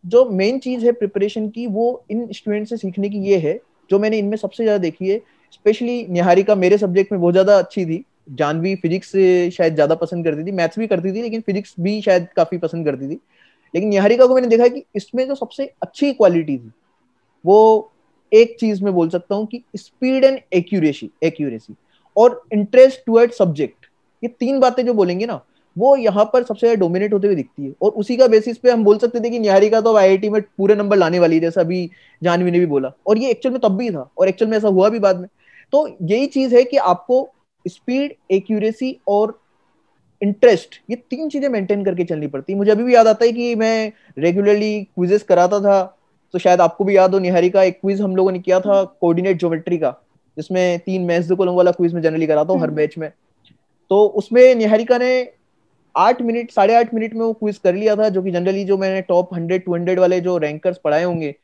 [SPEAKER 1] जो मेन चीज है प्रिपरेशन की, वो इन स्टूडेंट से सीखने की ये है, जो मैंने इनमें सबसे ज्यादा देखी है। स्पेशली निहारिका मेरे सब्जेक्ट में बहुत ज्यादा अच्छी थी, जानवी फिजिक्स शायद ज्यादा पसंद करती थी, मैथ्स भी करती थी लेकिन फिजिक्स भी शायद काफी पसंद करती थी। लेकिन निहारिका को मैंने देखा कि इसमें जो सबसे अच्छी क्वालिटी थी, वो एक चीज मैं बोल सकता हूँ कि स्पीड एंड एक्यूरेसी एक्यूरेसी और इंटरेस्ट टुवर्ड सब्जेक्ट। ये तीन बातें जो बोलेंगे ना, वो यहाँ पर सबसे ज्यादा डोमिनेट होते हुए दिखती है। और उसी का बेसिस पे हम बोल सकते थे कि निहारिका तो IIT में पूरे नंबर लाने वाली है, जैसा अभी जानवी ने भी बोला, और ये एक्चुअल में तब भी था और एक्चुअल में ऐसा हुआ भी बाद में। तो यही चीज है कि आपको स्पीड, एक्यूरेसी और इंटरेस्ट, ये तीन चीजें मेंटेन करके चलनी पड़ती है। मुझे अभी भी याद आता है कि मैं रेगुलरली क्विजेस कराता था, तो शायद आपको भी याद हो निहारिका, एक क्विज हम लोगों ने किया था कोऑर्डिनेट ज्योमेट्री का, जिसमें 3 मैथ्स दो कॉलम वाला क्विज में जनरली कराता हूँ हर बैच में। तो उसमें निहारिका ने 8 मिनट, 8.5 मिनट में वो क्विज कर लिया था, जो कि जनरली जो मैंने टॉप 100-200 वाले जो रैंकर्स पढ़ाए होंगे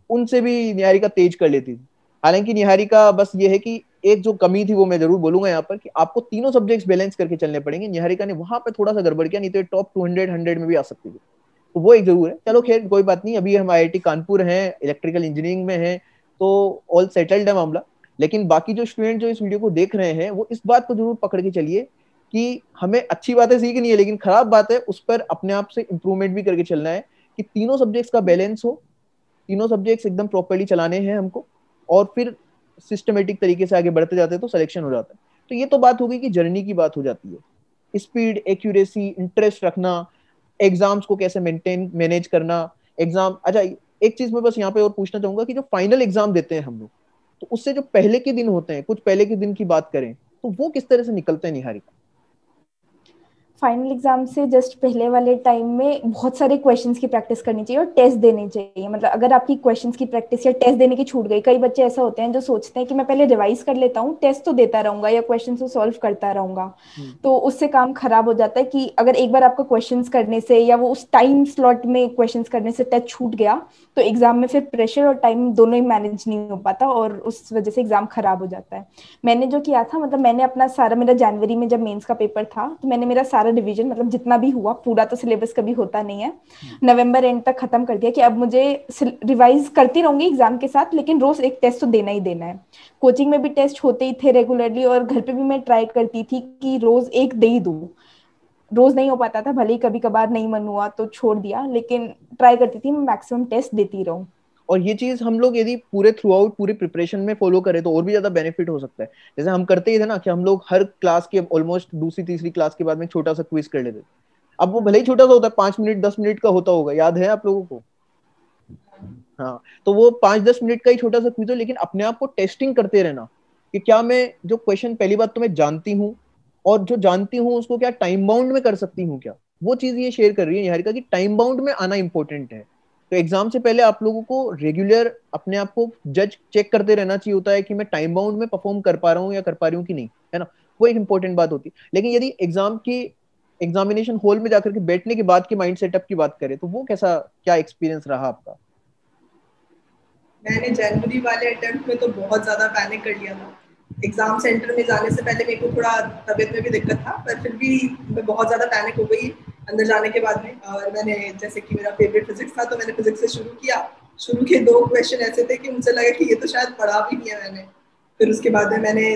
[SPEAKER 1] उनसे भी निहारिका तेज कर लेती थी। हालांकि निहारिका बस ये है कि एक जो कमी थी वो मैं जरूर बोलूंगा यहाँ पर, कि आपको तीनों सब्जेक्ट्स बैलेंस करके चलने पड़ेंगे। निहारिका ने वहां पे थोड़ा सा गड़बड़ किया, नहीं तो टॉप 200-100 में भी आ सकती थी। तो वो एक जरूर है। चलो खैर कोई बात नहीं, अभी हम IIT कानपुर हैं, इलेक्ट्रिकल इंजीनियरिंग में हैं, तो ऑल सेटल्ड है मामला। लेकिन बाकी जो स्टूडेंट जो इस वीडियो को देख रहे हैं, वो इस बात को जरूर पकड़ के चलिए कि हमें अच्छी बातें सीखनी है, लेकिन खराब बात है उस पर अपने आप से इंप्रूवमेंट भी करके चलना है, कि तीनों सब्जेक्ट्स का बैलेंस हो, तीनों सब्जेक्ट्स एकदम प्रॉपर्ली चलाने हैं हमको, और फिर सिस्टमेटिक तरीके से आगे बढ़ते जाते हैं तो सिलेक्शन हो जाता है। तो ये तो बात हो गई कि जर्नी की बात हो जाती है, स्पीड, एक्यूरेसी, इंटरेस्ट रखना, एग्जाम्स को कैसे मेंटेन मैनेज करना। एग्जाम, अच्छा एक चीज मैं बस यहाँ पे और पूछना चाहूंगा कि जो फाइनल एग्जाम देते हैं हम लोग, तो उससे जो पहले के दिन होते हैं, कुछ पहले के दिन की बात करें, तो वो किस तरह से निकलते हैं निहारिका?
[SPEAKER 2] फाइनल एग्जाम से जस्ट पहले वाले टाइम में बहुत सारे क्वेश्चंस की प्रैक्टिस करनी चाहिए और टेस्ट देने चाहिए। मतलब अगर आपकी क्वेश्चंस की प्रैक्टिस या टेस्ट देने की छूट गई, कई बच्चे ऐसा होते हैं जो सोचते हैं कि मैं पहले रिवाइज कर लेता हूँ, टेस्ट तो देता रहूंगा या क्वेश्चन को सॉल्व करता रहूंगा, तो उससे काम खराब हो जाता है। कि अगर एक बार आपका क्वेश्चंस करने से या वो उस टाइम स्लॉट में क्वेश्चंस करने से टेस्ट छूट गया, तो एग्जाम में फिर प्रेशर और टाइम दोनों ही मैनेज नहीं हो पाता और उस वजह से एग्जाम खराब हो जाता है। मैंने जो किया था, मतलब मैंने अपना सारा, मेरा जनवरी में जब मेंस का पेपर था, तो मैंने मेरा सारा रिवीजन, मतलब जितना भी हुआ, पूरा तो सिलेबस कभी होता नहीं है, नवंबर एंड तक खत्म कर दिया कि अब मुझे रिवाइज करती रहूंगी एग्जाम के साथ, लेकिन रोज एक टेस्ट तो देना ही देना है। कोचिंग में भी टेस्ट होते ही थे रेगुलरली, और घर पे भी मैं ट्राई करती थी कि रोज एक दे ही दूं। रोज नहीं हो पाता था, भले ही कभी कभार नहीं मन हुआ तो छोड़ दिया, लेकिन ट्राई करती थी मैं मैक्सिमम टेस्ट देती रहूं।
[SPEAKER 1] और ये चीज हम लोग यदि पूरे थ्रू आउट पूरी प्रिपरेशन में फॉलो करें तो और भी ज्यादा बेनिफिट हो सकता है। जैसे हम करते ही थे ना कि हम लोग हर क्लास के ऑलमोस्ट दूसरी तीसरी क्लास के बाद में छोटा सा क्विज कर लेते थे। अब वो भले ही छोटा सा होता है, 5 मिनट 10 मिनट का होता होगा, याद है आप लोगों को? हाँ, तो वो 5-10 मिनट का ही छोटा सा क्विज हो, लेकिन अपने आप को टेस्टिंग करते रहना कि क्या मैं जो क्वेश्चन, पहली बात तो मैं जानती हूँ, और जो जानती हूँ उसको क्या टाइम बाउंड में कर सकती हूँ क्या। वो चीज ये शेयर कर रही है निहारिका कि टाइम बाउंड में आना इंपॉर्टेंट है। तो एग्जाम से पहले आप लोगों को रेगुलर अपने आप को जज चेक करते रहना चाहिए होता है कि मैं टाइम बाउंड में परफॉर्म कर पा रहा हूँ या कर पा रही हूँ कि नहीं, है ना। वो एक इंपॉर्टेंट बात होती है। लेकिन यदि एग्जाम की एग्जामिनेशन हॉल में जाकर के बैठने के बाद के माइंड सेटअप की बात करें, तो वो कैसा, क्या एक्सपीरियंस रहा आपका?
[SPEAKER 3] मैंने जनवरी वाले अटेम्प्ट में तो बहुत ज्यादा पैनिक कर लिया था। एग्जाम सेंटर में जाने से पहले मेरे को थोड़ा तबीयत में भी दिक्कत था, पर फिर भी मैं बहुत ज्यादा पैनिक हो गई अंदर जाने के बाद में। और मैंने, जैसे कि मेरा फेवरेट फिजिक्स था, तो मैंने फिजिक्स से शुरू किया। शुरू के 2 क्वेश्चन ऐसे थे कि मुझे लगा कि ये तो शायद पढ़ा भी नहीं है मैंने। फिर उसके बाद में मैंने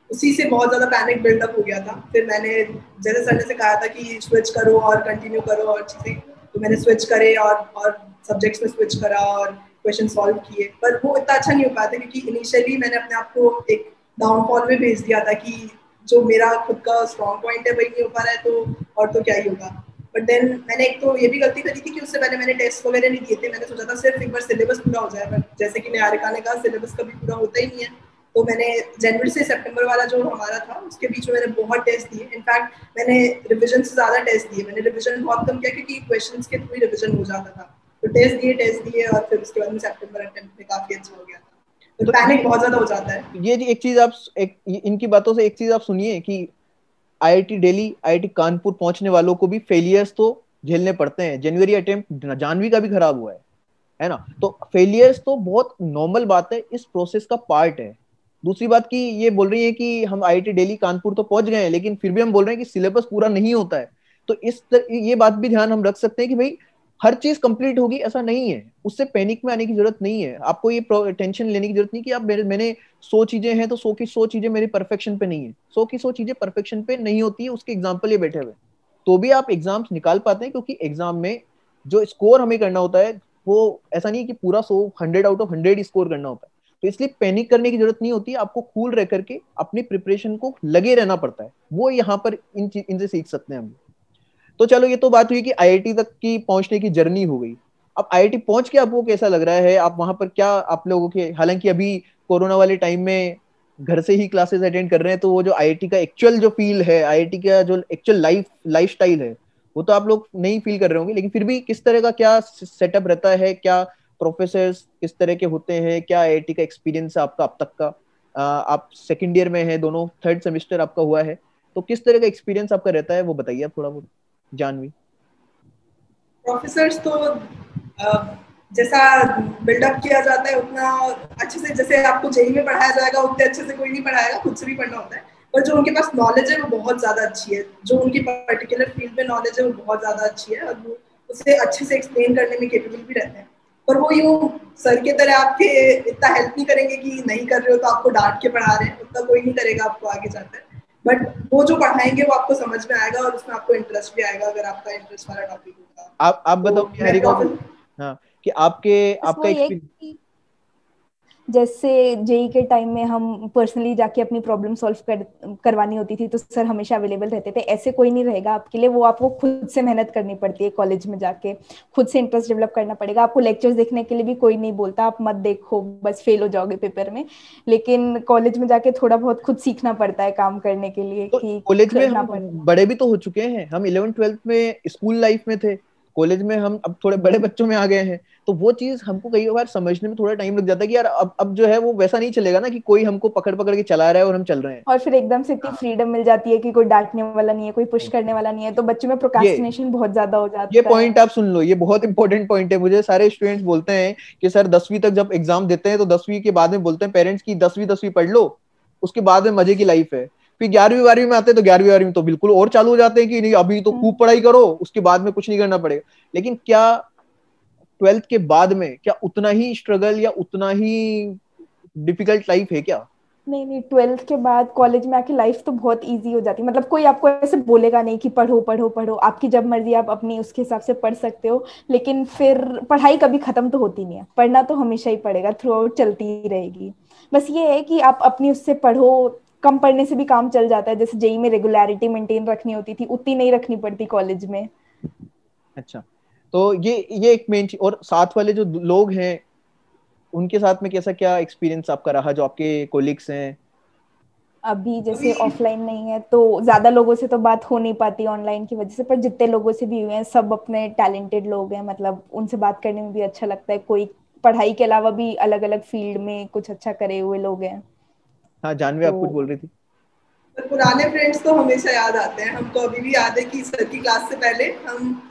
[SPEAKER 3] उसी से बहुत ज्यादा पैनिक बिल्डअप हो गया था। फिर मैंने, जैसे सर ने से कहा था कि स्विच करो और कंटिन्यू करो और चीजें, तो मैंने स्विच करे और सब्जेक्ट्स में स्विच करा और क्वेश्चन सॉल्व किए। पर वो इतना अच्छा नहीं हो पाया था क्योंकि इनिशियली मैंने अपने आप को एक डाउनफॉल में भेज दिया था कि जो मेरा खुद का स्ट्रॉन्ग पॉइंट है वही नहीं हो पा रहा है, तो और तो क्या ही होगा। बट देन मैंने एक तो ये भी गलती करी थी कि उससे पहले मैंने टेस्ट वगैरह नहीं दिए थे। मैंने सोचा था सिर्फ एक बार सिलेबस पूरा हो जाए, बट जैसे कि निहारिका ने कहा सिलेबस कभी पूरा होता ही नहीं है। तो मैंने जनवरी से सितंबर वाला जो हमारा था उसके बीच में मैंने बहुत टेस्ट दिए। इनफैक्ट मैंने रिविजन से ज्यादा टेस्ट दिए। मैंने रिविजन बहुत कम किया क्योंकि क्वेश्चंस के थ्रू ही रिविजन हो जाता था। तो टेस्ट दिए और फिर उसके बाद में सितंबर अटेम्प्ट में काफी अच्छा हो गया था। तो पैनिक बहुत ज्यादा हो जाता है।
[SPEAKER 1] ये एक चीज आप, इनकी बातों से एक चीज आप सुनिए कि आईआईटी दिल्ली, आईआईटी कानपुर पहुंचने वालों को भी फेलियर्स तो झेलने पड़ते हैं। जनवरी अटेम्प्ट जानवी का भी खराब हुआ है ना। तो फेलियर्स तो बहुत नॉर्मल बात है, इस प्रोसेस का पार्ट है। दूसरी बात की ये बोल रही है कि हम आईआईटी दिल्ली कानपुर तो पहुंच गए हैं, लेकिन फिर भी हम बोल रहे हैं कि सिलेबस पूरा नहीं होता है। तो ये बात भी ध्यान हम रख सकते हैं कि भाई हर चीज कंप्लीट होगी ऐसा नहीं है, उससे पैनिक में आने की जरूरत नहीं है। आपको ये टेंशन लेने की जरूरत नहीं कि आप मैंने 100 चीजें हैं तो 100 की 100 चीजें मेरी परफेक्शन पे नहीं है। 100 की 100 चीजें परफेक्शन पे नहीं होती है, उसके एग्जाम्पल ये बैठे हुए। तो भी आप एग्जाम्स निकाल पाते हैं, क्योंकि एग्जाम में जो स्कोर हमें करना होता है वो ऐसा नहीं कि पूरा 100 आउट ऑफ 100 स्कोर करना होता है। तो इसलिए पैनिक करने की जरूरत नहीं होती, आपको कूल रह करके अपनी प्रिपरेशन को लगे रहना पड़ता है। वो यहाँ पर इनसे सीख सकते हैं हम। तो चलो ये तो बात हुई कि आईआईटी तक की पहुंचने की जर्नी हो गई। अब आईआईटी पहुंच के आपको कैसा लग रहा है? आप वहां पर क्या आप लोगों के, हालांकि अभी कोरोना वाले टाइम में घर से ही क्लासेस अटेंड कर रहे हैं, तो वो जो आईआईटी का एक्चुअल जो फील है, आईआईटी का जो एक्चुअल लाइफ स्टाइल है, वो तो आप लोग नहीं फील कर रहे होंगे। लेकिन फिर भी किस तरह का क्या सेटअप रहता है, क्या प्रोफेसर्स किस तरह के होते हैं, क्या आईआईटी का एक्सपीरियंस है आपका अब तक का? आप सेकेंड ईयर में है, दोनों 3rd सेमेस्टर आपका हुआ है, तो किस तरह का एक्सपीरियंस आपका रहता है वो बताइए आप थोड़ा बहुत, जानवी।
[SPEAKER 3] प्रोफेसर्स तो जैसा बिल्डअप किया जाता है उतना अच्छे से, जैसे आपको जेई में पढ़ाया जाएगा उतने अच्छे से कोई नहीं पढ़ाएगा, खुद से भी पढ़ना होता है। पर जो उनके पास नॉलेज है वो बहुत ज्यादा अच्छी है, जो उनकी पर्टिकुलर फील्ड में नॉलेज है वो बहुत ज्यादा अच्छी है, और वो उसे अच्छे से एक्सप्लेन करने में केपेबल भी रहते हैं। पर वो यूं सर के तरह आपके इतना हेल्प नहीं करेंगे कि नहीं कर रहे हो तो आपको डांट के पढ़ा रहे हैं, उतना कोई नहीं करेगा आपको आगे जाकर। बट वो जो पढ़ाएंगे वो आपको समझ में आएगा और उसमें आपको इंटरेस्ट भी आएगा, अगर आपका इंटरेस्ट वाला टॉपिक होगा।
[SPEAKER 1] आप बताओ कि हरिका, हाँ, कि
[SPEAKER 2] बस
[SPEAKER 1] आपका
[SPEAKER 2] वो ये
[SPEAKER 1] एक्सपीरियंस।
[SPEAKER 2] कि जैसे जेई के टाइम में हम पर्सनली जाके अपनी प्रॉब्लम सॉल्व करवानी होती थी तो सर हमेशा अवेलेबल रहते थे। ऐसे कोई नहीं रहेगा आपके लिए, वो आपको खुद से मेहनत करनी पड़ती है। कॉलेज में जाके खुद से इंटरेस्ट डेवलप करना पड़ेगा। आपको लेक्चर्स देखने के लिए भी कोई नहीं बोलता आप मत देखो बस फेल हो जाओगे पेपर में। लेकिन कॉलेज में जाके थोड़ा बहुत खुद सीखना पड़ता है काम करने के लिए,
[SPEAKER 1] तो
[SPEAKER 2] कि
[SPEAKER 1] कॉलेज में
[SPEAKER 2] करना
[SPEAKER 1] हम
[SPEAKER 2] पड़ता है।
[SPEAKER 1] बड़े भी तो हो चुके हैं, हम 11th 12th में स्कूल लाइफ में थे, कॉलेज में हम अब थोड़े बड़े बच्चों में आ गए हैं। तो वो चीज हमको कई बार समझने में थोड़ा टाइम लग जाता है कि यार अब जो है वो वैसा नहीं चलेगा ना, कि कोई हमको पकड़ पकड़ के चला रहा है और हम चल रहे हैं।
[SPEAKER 2] और फिर एकदम से इतनी फ्रीडम मिल जाती है कि कोई डांटने वाला नहीं है, कोई पुश करने वाला नहीं है, तो बच्चों में
[SPEAKER 1] ये
[SPEAKER 2] प्रोक्रास्टिनेशन बहुत ज्यादा हो
[SPEAKER 1] ये
[SPEAKER 2] जाता है।
[SPEAKER 1] पॉइंट आप सुन लो, ये बहुत इंपॉर्टेंट पॉइंट है। मुझे सारे स्टूडेंट्स बोलते हैं कि सर 10वीं तक जब एग्जाम देते हैं तो 10वीं के बाद में बोलते हैं पेरेंट्स की 10वीं पढ़ लो, उसके बाद में मजे की लाइफ है। फिर 11वीं 12वीं में आते हैं तो 11वीं 12वीं में तो बिल्कुल और चालू हो जाते हैं कि नहीं अभी तो खूब पढ़ाई करो, उसके बाद में कुछ नहीं करना पड़ेगा। लेकिन क्या 12th के बाद में क्या उतना ही स्ट्रगल या उतना ही डिफिकल्ट लाइफ है क्या?
[SPEAKER 2] नहीं नहीं, 12th के बाद कॉलेज में आके लाइफ तो बहुत इजी हो जाती है। मतलब कोई आपको ऐसे बोलेगा नहीं कि पढ़ो पढ़ो पढ़ो, आपकी जब मर्जी आप अपनी उसके हिसाब से पढ़ सकते हो। लेकिन फिर पढ़ाई कभी खत्म तो होती नहीं है, पढ़ना तो हमेशा ही पड़ेगा, थ्रू आउट चलती ही रहेगी। बस ये है कि आप अपनी उससे पढ़ो, कम पढ़ने से भी काम चल जाता है। जैसे जेई में रेगुलरिटी मेंटेन रखनी होती थी, उतनी नहीं रखनी पड़ती कॉलेज में।
[SPEAKER 1] अच्छा, तो ये एक मेन चीज। और साथ वाले जो लोग हैं उनके साथ में कैसा क्या एक्सपीरियंस आपका रहा, जो आपके कोलिग्स हैं?
[SPEAKER 2] अभी जैसे
[SPEAKER 3] अभी
[SPEAKER 2] ऑफलाइन नहीं है तो ज्यादा लोगों से तो बात हो नहीं पाती ऑनलाइन की वजह से, पर जितने लोगों से भी हुए हैं सब अपने टैलेंटेड लोग हैं। मतलब उनसे बात करने में भी अच्छा लगता है। कोई पढ़ाई के अलावा भी अलग अलग फील्ड में कुछ अच्छा करे हुए लोग हैं।
[SPEAKER 1] हाँ, जानवी
[SPEAKER 2] तो
[SPEAKER 1] आप कुछ बोल रही थी।
[SPEAKER 3] पर पुराने फ्रेंड्स तो हमेशा याद आते हैं। हमको अभी भी याद है कि सर की क्लास से पहले हम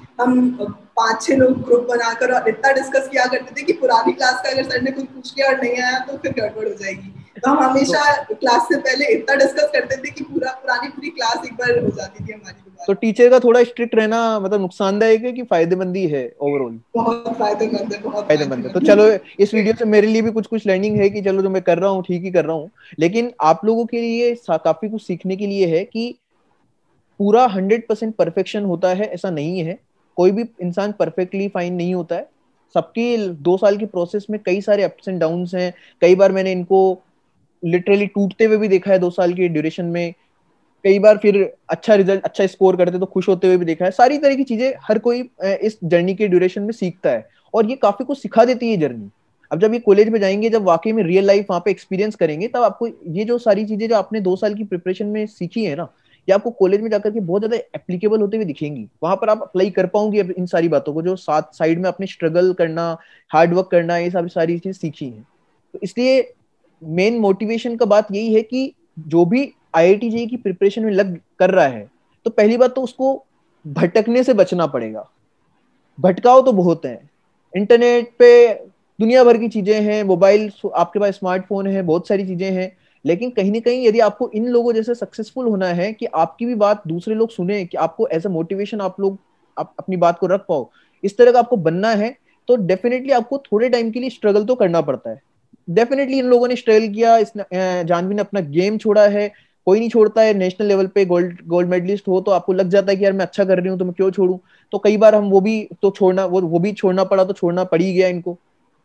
[SPEAKER 3] 5-6 लोग ग्रुप बनाकर और इतना डिस्कस किया करते थे कि पुरानी क्लास का अगर सर ने कुछ पूछ लिया और नहीं आया तो फिर गड़बड़ हो जाएगी। तो हम
[SPEAKER 1] तो
[SPEAKER 3] हमेशा क्लास से पहले इतना डिस्कस करते थे कि पूरी क्लास एक बार हो जाती थी हमारी
[SPEAKER 1] तो
[SPEAKER 3] दोबारा।
[SPEAKER 1] टीचर का थोड़ा स्ट्रिक्ट रहना मतलब नुकसानदायक है कि फायदेमंद ही है ओवरऑल?
[SPEAKER 3] बहुत फायदेमंद है, बहुत
[SPEAKER 1] फायदेमंद है। तो
[SPEAKER 3] फायदेमंद
[SPEAKER 1] चलो,
[SPEAKER 3] है।
[SPEAKER 1] इस वीडियो से मेरे लिए भी कुछ कुछ लर्निंग है कि चलो जो मैं कर रहा हूँ ठीक ही कर रहा हूँ। लेकिन आप लोगों के लिए काफी कुछ सीखने के लिए है कि पूरा 100% परफेक्शन होता है ऐसा नहीं है। कोई भी इंसान परफेक्टली फाइन नहीं होता है। सबकी 2 साल की प्रोसेस में कई सारे अप्स एंड डाउन्स हैं। कई बार मैंने इनको लिटरली टूटते हुए भी देखा है 2 साल की ड्यूरेशन में। कई बार फिर अच्छा रिजल्ट, अच्छा स्कोर करते तो खुश होते हुए भी देखा है। सारी तरह की चीजें हर कोई इस जर्नी के ड्यूरेशन में सीखता है, और ये काफी कुछ सिखा देती है जर्नी। अब जब ये कॉलेज में जाएंगे, जब वाकई में रियल लाइफ वहां पे एक्सपीरियंस करेंगे, तब आपको ये जो सारी चीजें जो आपने 2 साल की प्रिपरेशन में सीखी है ना, ये आपको कॉलेज में जाकर के बहुत ज्यादा एप्लीकेबल होते हुए दिखेंगी। वहां पर आप अप्लाई कर पाओगे इन सारी बातों को, जो साथ साइड में अपने स्ट्रगल करना, हार्ड वर्क करना, ये सब सारी चीजें सीखी हैं। तो इसलिए मेन मोटिवेशन का बात यही है कि जो भी आईआईटी जेईई की प्रिपरेशन में लग कर रहा है, तो पहली बात तो उसको भटकने से बचना पड़ेगा। भटकाव तो बहुत है, इंटरनेट पे दुनिया भर की चीजें हैं, मोबाइल, आपके पास स्मार्टफोन है, बहुत सारी चीजें हैं, लेकिन कहीं ना कहीं यदि आपको इन लोगों जैसे सक्सेसफुल होना है कि आपकी भी बात दूसरे लोग सुने, कि आपको एज अ मोटिवेशन आप अपनी बात को रख पाओ, इस तरह का आपको बनना है, तो डेफिनेटली आपको थोड़े टाइम के लिए स्ट्रगल तो करना पड़ता है। डेफिनेटली इन लोगों ने स्ट्रगल किया, जानवी ने अपना गेम छोड़ा है, कोई नहीं छोड़ता है। नेशनल लेवल पे गोल्ड गोल्ड मेडलिस्ट हो तो आपको लग जाता है कि यार मैं अच्छा कर रही हूँ तो मैं क्यों छोड़ूं। तो कई बार हम वो भी तो छोड़ना वो भी छोड़ना पड़ा, तो छोड़ना पड़ ही गया इनको।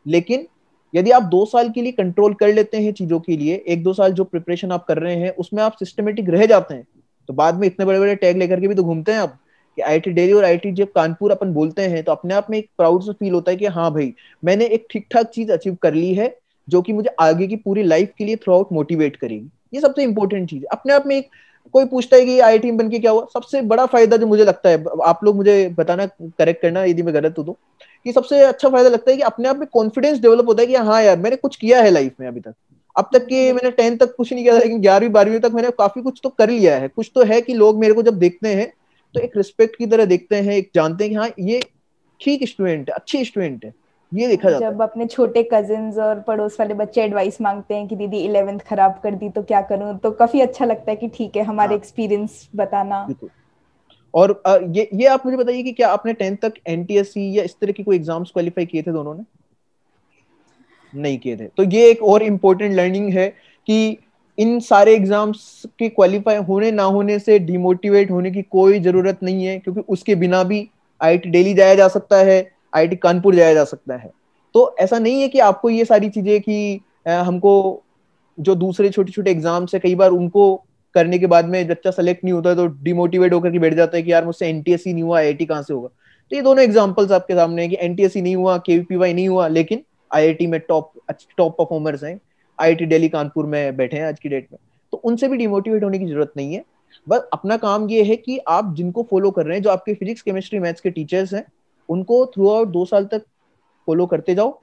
[SPEAKER 1] लेकिन यदि आप 2 साल के लिए कंट्रोल कर लेते हैं चीजों के लिए, 1-2 साल जो प्रिपरेशन आप कर रहे हैं उसमें आप सिस्टमेटिक रह जाते हैं, तो बाद में इतने बड़े बड़े टैग लेकर के भी तो घूमते हैं आप कि आईआईटी दिल्ली और आईआईटी जब कानपुर अपन बोलते हैं, तो अपने आप में एक प्राउड सा फील होता है कि हाँ भाई, मैंने एक ठीक ठाक चीज अचीव कर ली है, जो कि मुझे आगे की पूरी लाइफ के लिए थ्रू आउट मोटिवेट करेगी। ये सबसे इंपॉर्टेंट चीज है अपने आप में। एक कोई पूछता है कि आईआईटी में बन के क्या हुआ, सबसे बड़ा फायदा जो मुझे लगता है, आप लोग मुझे बताना, करेक्ट करना यदि मैं गलत हूं तो, कि सबसे अच्छा फायदा लगता है कि अपने आप में कॉन्फिडेंस डेवलप होता है कि हाँ यार मैंने कुछ किया है लाइफ में अभी तक। अब तक कि मैंने 10 तक कुछ नहीं किया था, लेकिन 11वीं 12वीं तक मैंने काफी कुछ तो कर लिया है। कुछ तो है कि लोग मेरे को जब देखते हैं तो एक रिस्पेक्ट की तरह देखते हैं, एक जानते हैं कि हाँ ये ठीक स्टूडेंट है, अच्छी स्टूडेंट है, ये देखा जाता है।
[SPEAKER 2] जब अपने छोटे कजिन्स और पड़ोस वाले बच्चे एडवाइस मांगते हैं कि दीदी 11th खराब कर दी तो क्या करूं, तो काफी अच्छा लगता है कि ठीक है, हमारे
[SPEAKER 1] हाँ
[SPEAKER 2] एक्सपीरियंस बताना।
[SPEAKER 1] बिल्कुल। और ये आप मुझे बताइए कि क्या आपने 10th तक एनटीएससी या इस तरह की कोई एग्जाम्स क्वालिफाई किए थे दोनों ने? नहीं किए थे। तो ये एक और इम्पोर्टेंट लर्निंग है कि इन सारे एग्जाम्स के क्वालिफाई होने ना होने से डिमोटिवेट होने की कोई जरूरत नहीं है, क्योंकि उसके बिना भी आईआईटी दिल्ली जाया जा सकता है, आईआईटी कानपुर जाया जा सकता है। तो ऐसा नहीं है कि आपको ये सारी चीजें कि हमको जो दूसरे छोटे छोटे एग्जाम्स है, कई बार उनको करने के बाद में बच्चा सेलेक्ट नहीं होता है तो डिमोटिवेट होकर के बैठ जाता है कि यार मुझसे एनटीएससी नहीं हुआ, आईआईटी कहाँ से होगा। तो ये दोनों एग्जांपल्स आपके सामने है कि एनटीएससी नहीं हुआ, केवीपीवाई नहीं हुआ, लेकिन आईआईटी में टॉप टॉप परफॉर्मर्स हैं, आईआईटी दिल्ली कानपुर में बैठे हैं आज की डेट में। तो उनसे भी डिमोटिवेट होने की जरूरत नहीं है। बस अपना काम ये है कि आप जिनको फॉलो कर रहे हैं, जो आपके फिजिक्स केमिस्ट्री मैथ्स के टीचर्स हैं, उनको थ्रू आउट 2 साल तक फॉलो करते जाओ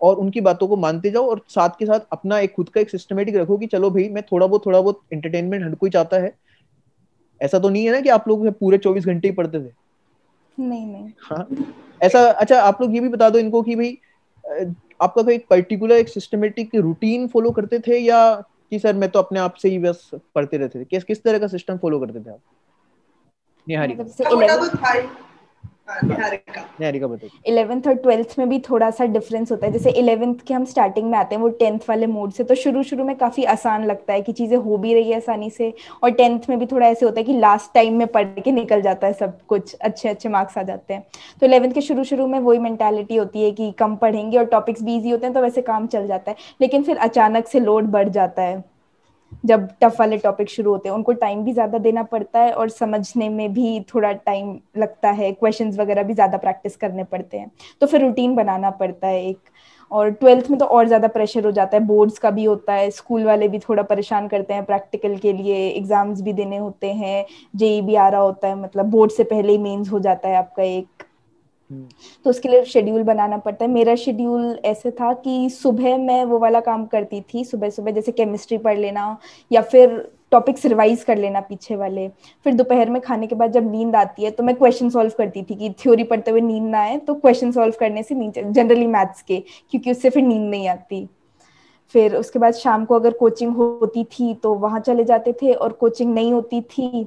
[SPEAKER 1] और उनकी बातों को मानते जाओ, और साथ के साथ अपना एक खुद का एक सिस्टमेटिक रखो कि चलो भाई मैं थोड़ा बहुत एंटरटेनमेंट हर कोई चाहता है। ऐसा तो नहीं है ना कि आप लोग पूरे 24 घंटे ही पढ़ते थे।
[SPEAKER 2] नहीं नहीं।
[SPEAKER 1] हाँ ऐसा। अच्छा आप लोग ये भी बता दो इनको कि भाई आपका कोई पर्टिकुलर एक सिस्टमेटिक रूटीन फॉलो करते थे, या कि सर मैं तो अपने आप से ही बस पढ़ते रहते थे? किस तरह का सिस्टम फॉलो करते थे आप? निहारिका।
[SPEAKER 2] मतलब जैसे
[SPEAKER 3] मोटा तो
[SPEAKER 2] 11th
[SPEAKER 3] था ही। हाँ,
[SPEAKER 1] हाँ
[SPEAKER 3] निहारिका।
[SPEAKER 1] निहारिका बताइए।
[SPEAKER 2] 11th और 12th में भी थोड़ा सा डिफरेंस होता है। जैसे 11th के हम स्टार्टिंग में आते हैं वो 10th वाले मोड से, तो शुरू शुरू में काफी आसान लगता है कि चीजें हो भी रही है आसानी से। और 10th में भी थोड़ा ऐसे होता है कि लास्ट टाइम में पढ़ के निकल जाता है सब कुछ, अच्छे अच्छे मार्क्स आ जाते हैं। तो 11th के शुरू शुरू में वही मेंटालिटी होती है कि कम पढ़ेंगे और टॉपिक्स भी ईजी होते हैं तो वैसे काम चल जाता है। लेकिन फिर अचानक से लोड बढ़ जाता है जब टफ वाले टॉपिक शुरू होते हैं, उनको टाइम भी ज्यादा देना पड़ता है और समझने में भी थोड़ा टाइम लगता है, क्वेश्चंस वगैरह भी ज्यादा प्रैक्टिस करने पड़ते हैं, तो फिर रूटीन बनाना पड़ता है एक। और 12th में तो और ज्यादा प्रेशर हो जाता है, बोर्ड्स का भी होता है, स्कूल वाले भी थोड़ा परेशान करते हैं प्रैक्टिकल के लिए, एग्जाम्स भी देने होते हैं, जेई भी आ रहा होता है, मतलब बोर्ड से पहले ही मेंस हो जाता है आपका एक। तो उसके लिए शेड्यूल बनाना पड़ता है। मेरा शेड्यूल ऐसे था कि सुबह मैं वो वाला काम करती थी, सुबह सुबह जैसे केमिस्ट्री पढ़ लेना या फिर टॉपिक्स रिवाइज कर लेना पीछे वाले। फिर दोपहर में खाने के बाद जब नींद आती है तो मैं क्वेश्चन सॉल्व करती थी कि थ्योरी पढ़ते हुए नींद ना आए, तो क्वेश्चन सॉल्व करने से नींद, जनरली मैथ्स के, क्योंकि उससे फिर नींद नहीं आती। फिर उसके बाद शाम को अगर कोचिंग होती थी तो वहां चले जाते थे, और कोचिंग नहीं होती थी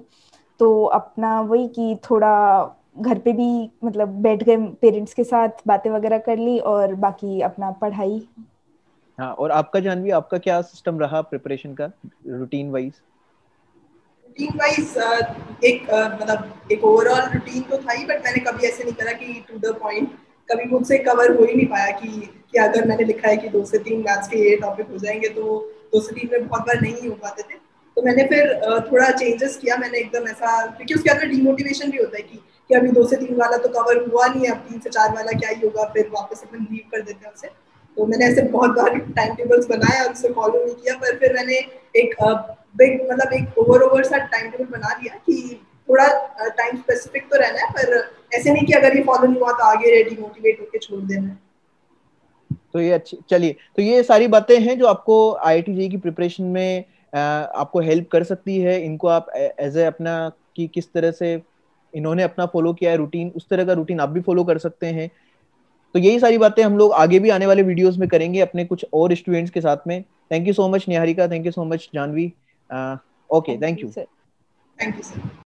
[SPEAKER 2] तो अपना वही कि थोड़ा घर पे भी मतलब बैठ गए, पेरेंट्स के साथ बातें वगैरह कर ली, और बाकी अपना पढ़ाई।
[SPEAKER 1] हाँ और आपका जानवी, आपका क्या सिस्टम रहा प्रिपरेशन का, रूटीन वाइज?
[SPEAKER 3] रूटीन वाइज एक मतलब एक ओवरऑल रूटीन तो था ही, बट मैंने कभी ऐसे नहीं करा कि टू द पॉइंट। कभी मुझसे कवर हो ही नहीं पाया कि अगर मैंने लिखा है कि 2 से 3 मैथ्स के ये टॉपिक हो जाएंगे तो 2 से 3 में बहुत बार नहीं हो पाते थे। तो मैंने फिर थोड़ा चेंजेस किया। मैंने एकदम ऐसा, क्योंकि उसके बाद में डिमोटिवेशन भी होता है कि अभी 2 से 3 वाला तो कवर हुआ नहीं है, अब 3 से 4 वाला क्या ही होगा, फिर वापस अपन लीव कर देते हैं उसे। तो मैंने ऐसे बहुत बार टाइम टेबल्स बनाए और उसे फॉलो नहीं किया, पर फिर मैंने एक बिग मतलब एक ओवर सा टाइम टेबल बना लिया कि थोड़ा टाइम स्पेसिफिक तो रहना है, पर ऐसे नहीं कि अगर ये फॉलो नहीं हुआ तो आगे डिमोटिवेट होकर छोड़ देना है।
[SPEAKER 1] तो ये अच्छी, चलिए, तो ये सारी बातें हैं जो आपको आईआईटी जेईई की प्रिपरेशन में आपको हेल्प कर सकती है। इनको आप एज ए अपना कि किस तरह से इन्होंने अपना फॉलो किया है रूटीन, उस तरह का रूटीन आप भी फॉलो कर सकते हैं। तो यही सारी बातें हम लोग आगे भी आने वाले वीडियोस में करेंगे अपने कुछ और स्टूडेंट्स के साथ में। Thank you so much Niharika, thank you so much Janvi. Okay, thank you.
[SPEAKER 3] Thank you sir.